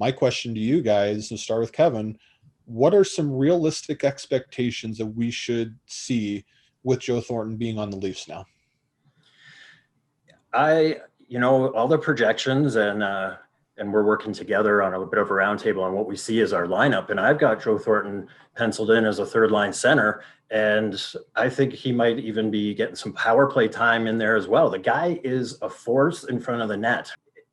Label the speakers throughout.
Speaker 1: my question to you guys, to start with Kevin, what are some realistic expectations that we should see with Joe Thornton being on the Leafs now?
Speaker 2: All the projections and we're working together on a bit of a roundtable on what we see as our lineup. And I've got Joe Thornton penciled in as a third line center. And I think he might even be getting some power play time in there as well. The guy is a force in front of the net.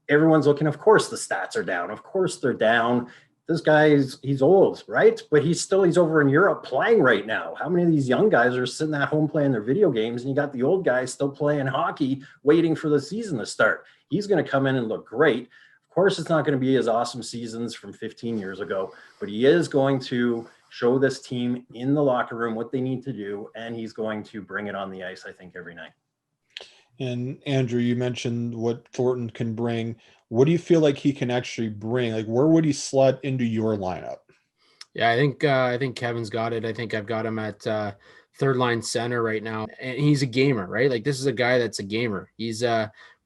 Speaker 2: Everyone's looking, of course, the stats are down. Of course they're down. This guy he's old, right? But he's over in Europe playing right now. How many of these young guys are sitting at home playing their video games, and you got the old guys still playing hockey, waiting for the season to start? He's going to come in and look great. Of course, it's not going to be his awesome seasons from 15 years ago, but he is going to show this team in the locker room what they need to do, and he's going to bring it on the ice, I think, every night.
Speaker 1: And Andrew, you mentioned what Thornton can bring. What do you feel like he can actually bring? Like, where would he slot into your lineup?
Speaker 3: Yeah, I think Kevin's got it. I think I've got him at third line center right now, and he's a gamer, right? Like, this is a guy that's a gamer. He's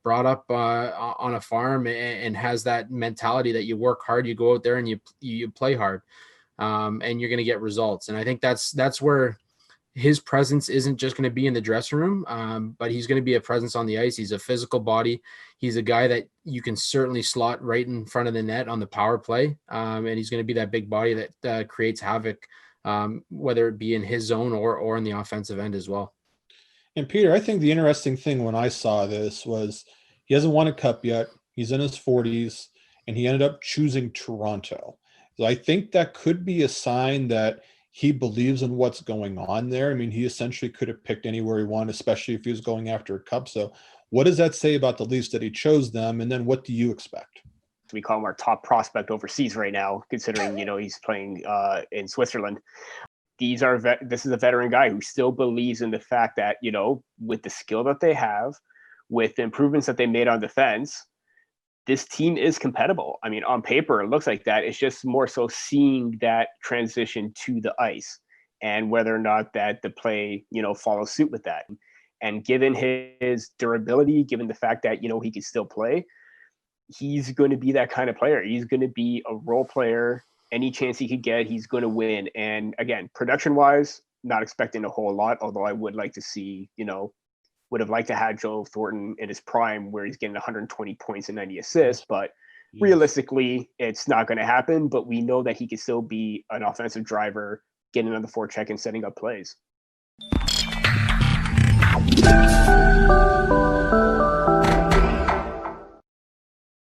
Speaker 3: brought up on a farm and has that mentality that you work hard, you go out there and you play hard, and you're going to get results. And I think that's where his presence isn't just going to be in the dressing room, but he's going to be a presence on the ice. He's a physical body. He's a guy that you can certainly slot right in front of the net on the power play. And he's going to be that big body that creates havoc, whether it be in his zone or in the offensive end as well.
Speaker 1: And Peter, I think the interesting thing when I saw this was he hasn't won a cup yet. He's in his 40s, and he ended up choosing Toronto. So I think that could be a sign that he believes in what's going on there. I mean, he essentially could have picked anywhere he wanted, especially if he was going after a cup. So what does that say about the Leafs that he chose them? And then what do you expect?
Speaker 4: We call him our top prospect overseas right now, considering, he's playing in Switzerland. This is a veteran guy who still believes in the fact that, with the skill that they have, with the improvements that they made on defense, this team is compatible. I mean, on paper, it looks like that. It's just more so seeing that transition to the ice and whether or not that the play, follows suit with that. And given his durability, given the fact that, he can still play, he's going to be that kind of player. He's going to be a role player. Any chance he could get, he's going to win. And again, production-wise, not expecting a whole lot, although I would like to see, would have liked to have Joe Thornton in his prime where he's getting 120 points and 90 assists, but realistically, it's not going to happen. But we know that he can still be an offensive driver, getting on the forecheck and setting up plays.